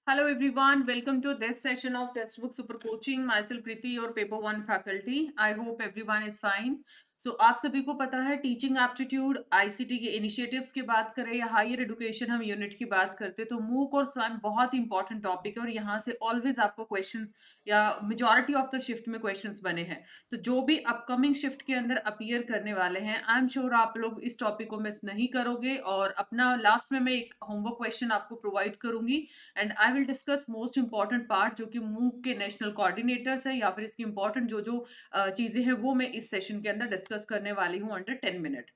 Hello everyone, welcome to this session of Textbook Super Coaching. Myself Preeti, your Paper 1 faculty. I hope everyone is fine. So आप सभी को पता है teaching aptitude ICT के initiatives की बात करें या हायर एजुकेशन हम यूनिट की बात करते हैं तो मूक और स्वयं बहुत ही इंपॉर्टेंट टॉपिक है और यहाँ से ऑलवेज आपको क्वेश्चंस या मेजॉरिटी ऑफ द शिफ्ट में क्वेश्चंस बने हैं। तो जो भी अपकमिंग शिफ्ट के अंदर अपीयर करने वाले हैं आई एम श्योर आप लोग इस टॉपिक को मिस नहीं करोगे और अपना लास्ट में मैं एक होमवर्क क्वेश्चन आपको प्रोवाइड करूंगी and I will discuss most important part जो कि मूक के नेशनल कोऑर्डिनेटर्स है या फिर इसकी इंपॉर्टेंट जो जो चीजें हैं वो मैं इस सेशन के अंदर डिस्कस करने वाली हूँ अंडर 10 मिनट।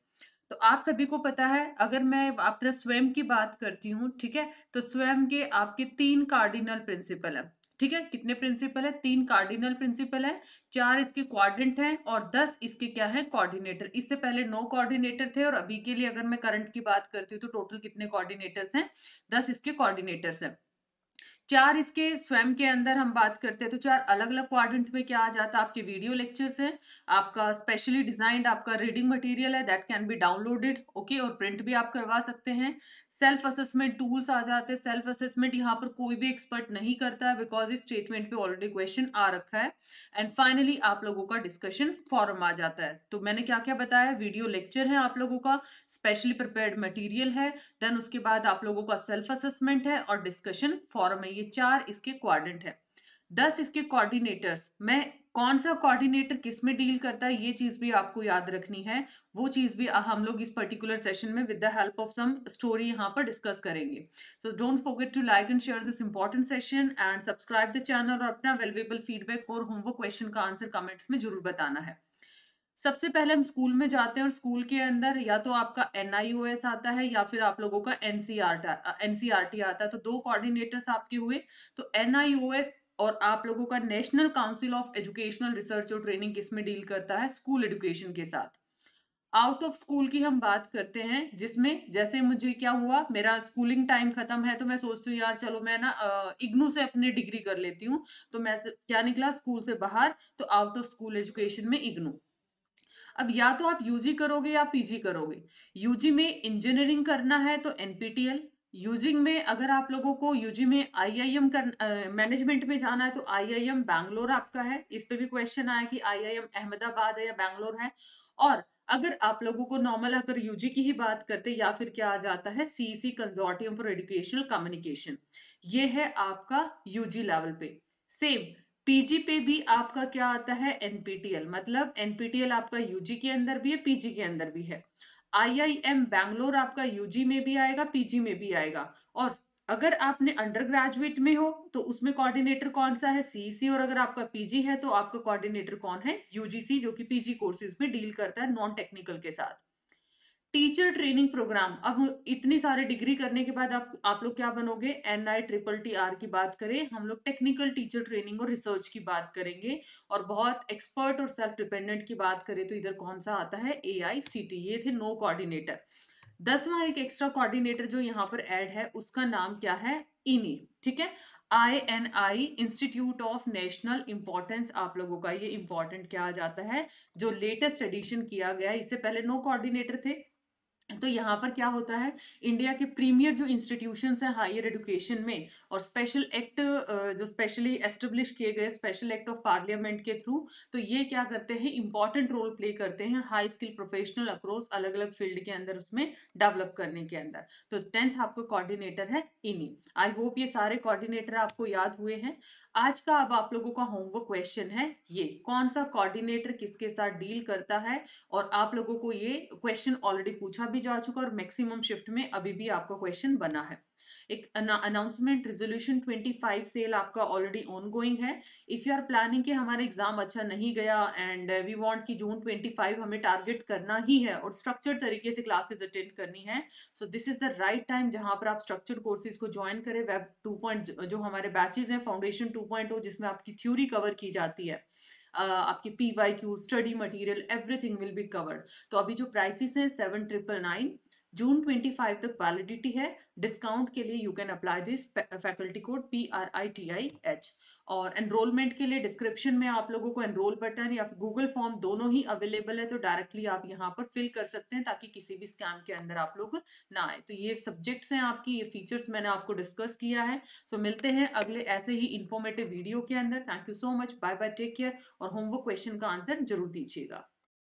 तो आप सभी को पता है अगर मैं अपने स्वयं की बात करती हूँ, ठीक है, तो स्वयं के आपके 3 कार्डिनल प्रिंसिपल है। ठीक है, कितने प्रिंसिपल है? 3 कार्डिनल प्रिंसिपल है, 4 इसके क्वाड्रेंट हैं और 10 इसके क्या है? कोऑर्डिनेटर। इससे पहले 9 कोऑर्डिनेटर थे और अभी के लिए अगर मैं करंट की बात करती हूँ तो टोटल कितने कोऑर्डिनेटर्स हैं? 10 इसके कोऑर्डिनेटर्स हैं। 4 इसके स्वयं के अंदर हम बात करते हैं तो 4 अलग अलग क्वाड्रेंट में क्या आ जाता है? आपके वीडियो लेक्चर्स हैं, आपका स्पेशली डिजाइंड आपका रीडिंग मटेरियल है that can be downloaded, okay, और प्रिंट भी आप करवा सकते हैं। सेल्फ असेसमेंट टूल्स आ जाते हैं। सेल्फ असेसमेंट यहाँ पर कोई भी एक्सपर्ट नहीं करता है बिकॉज इस स्टेटमेंट पे ऑलरेडी क्वेश्चन आ रखा है। एंड फाइनली आप लोगों का डिस्कशन फॉरम आ जाता है। तो मैंने क्या क्या बताया? वीडियो लेक्चर है आप लोगों का, स्पेशली प्रिपेयर्ड मटेरियल है, देन उसके बाद आप लोगों का सेल्फ असेसमेंट है और डिस्कशन फॉरम है। ये 4 इसके क्वाड्रेंट है। 10 इसके कोऑर्डिनेटर्स में कौन सा कोऑर्डिनेटर किस में डील करता है ये चीज भी आपको याद रखनी है। वो चीज भी हम लोग इस पर्टिकुलर सेशन में with the help of some story यहाँ पर डिस्कस करेंगे। So don't forget to like and share this important session and subscribe the channel और अपना वैल्यूएबल फीडबैक और होमवर्क क्वेश्चन का आंसर कमेंट्स में जरूर बताना है। सबसे पहले हम स्कूल में जाते हैं और स्कूल के अंदर या तो आपका एनआईओएस आता है या फिर आप लोगों का एनसीईआरटी आता है। तो 2 कोऑर्डिनेटर्स आपके हुए। तो एनआईओएस और आप लोगों का national council of educational research और ट्रेनिंग किस में डील करता है? स्कूल एजुकेशन के साथ। आउट ऑफ स्कूल की हम बात करते हैं जिसमें जैसे मुझे क्या हुआ, मेरा स्कूलिंग टाइम खत्म है तो मैं सोचती हूँ यार चलो मैं ना इग्नू से अपनी डिग्री कर लेती हूँ। तो मैं क्या निकला स्कूल से बाहर, तो आउट ऑफ स्कूल एजुकेशन में इग्नू। अब या तो आप यूजी करोगे या पीजी करोगे। यूजी में इंजीनियरिंग करना है तो एनपीटीएल। यूजी में अगर आप लोगों को यूजी में आईआईएम कर मैनेजमेंट में जाना है तो आईआईएम बैंगलोर आपका है। इस पे भी क्वेश्चन आया कि आईआईएम अहमदाबाद है या बैंगलोर है। और अगर आप लोगों को नॉर्मल अगर यूजी की ही बात करते या फिर क्या आ जाता है? CEC consortium for educational communication. ये है आपका यूजी लेवल पे। सेम पीजी पे भी आपका क्या आता है? एनपीटीएल। मतलब एनपीटीएल आपका यूजी के अंदर भी है, पीजी के अंदर भी है। आईआईएम बैंगलोर आपका यूजी में भी आएगा, पीजी में भी आएगा। और अगर आपने अंडर ग्रेजुएट में हो तो उसमें कोऑर्डिनेटर कौन सा है? सीईसी। और अगर आपका पीजी है तो आपका कोऑर्डिनेटर कौन है? यूजीसी, जो कि पीजी कोर्सेज में डील करता है नॉन टेक्निकल के साथ। Teacher training programme. अब इतनी सारी डिग्री करने के बाद आप लोग क्या बनोगे? NITTR की बात करें हम लोग, टेक्निकल टीचर ट्रेनिंग और रिसर्च की बात करेंगे। और बहुत एक्सपर्ट और सेल्फ डिपेंडेंट की बात करें तो इधर कौन सा आता है? AICT। ये थे 9 कोऑर्डिनेटर। 10वां एक एक्स्ट्रा कोऑर्डिनेटर जो यहाँ पर ऐड है उसका नाम क्या है? इनी। ठीक है, INI, institute of national importance. आप लोगों का ये इंपॉर्टेंट क्या आ जाता है? जो लेटेस्ट एडिशन किया गया है। इससे पहले 9 कोऑर्डिनेटर थे। तो यहाँ पर क्या होता है? इंडिया के प्रीमियर जो इंस्टीट्यूशंस हैं हायर एजुकेशन में और स्पेशल एक्ट जो स्पेशली एस्टेब्लिश किए गए स्पेशल एक्ट ऑफ पार्लियामेंट के थ्रू, तो ये क्या करते हैं? इंपॉर्टेंट रोल प्ले करते हैं हाई स्किल प्रोफेशनल अक्रॉस अलग अलग फील्ड के अंदर उसमें डेवलप करने के अंदर। तो 10th आपका कोऑर्डिनेटर है इनी। आई होप ये सारे कोऑर्डिनेटर आपको याद हुए हैं। आज का अब आप लोगों का होमवर्क क्वेश्चन है ये, कौन सा कोऑर्डिनेटर किसके साथ डील करता है। और आप लोगों को ये क्वेश्चन ऑलरेडी पूछा भी जा चुका और मैक्सिमम शिफ्ट में अभी भी आपका क्वेश्चन बना है। एक अनाउंसमेंट रेजोल्यूशन 25 सेल आपका ऑलरेडी ऑन गोइंग है। इफ यू आर प्लानिंग कि हमारा एग्जाम अच्छा नहीं गया एंड वी वांट कि जून 25 हमें टारगेट करना ही है और स्ट्रक्चर्ड तरीके से क्लासेस अटेंड करनी है, so this is the right time जहां पर आप स्ट्रक्चर्ड कोर्सेज को ज्वाइन करें। वेब 2 जो हमारे बैचेज हैं, फाउंडेशन 2.0 जिसमें आपकी थ्योरी कवर की जाती है, आपकी PYQ study material everything will be covered. तो अभी जो प्राइसेस हैं 7,999, जून 25 तक वैलिडिटी है। डिस्काउंट के लिए you can apply this faculty code PRITIH। और एनरोलमेंट के लिए डिस्क्रिप्शन में आप लोगों को एनरोल बटन या गूगल फॉर्म दोनों ही अवेलेबल है, तो डायरेक्टली आप यहाँ पर फिल कर सकते हैं ताकि किसी भी स्कैम के अंदर आप लोग ना आए। तो ये सब्जेक्ट्स हैं आपकी, ये फीचर्स मैंने आपको डिस्कस किया है। सो मिलते हैं अगले ऐसे ही इंफॉर्मेटिव वीडियो के अंदर। Thank you so much, bye bye, take care. और होमवर्क क्वेश्चन का आंसर जरूर दीजिएगा।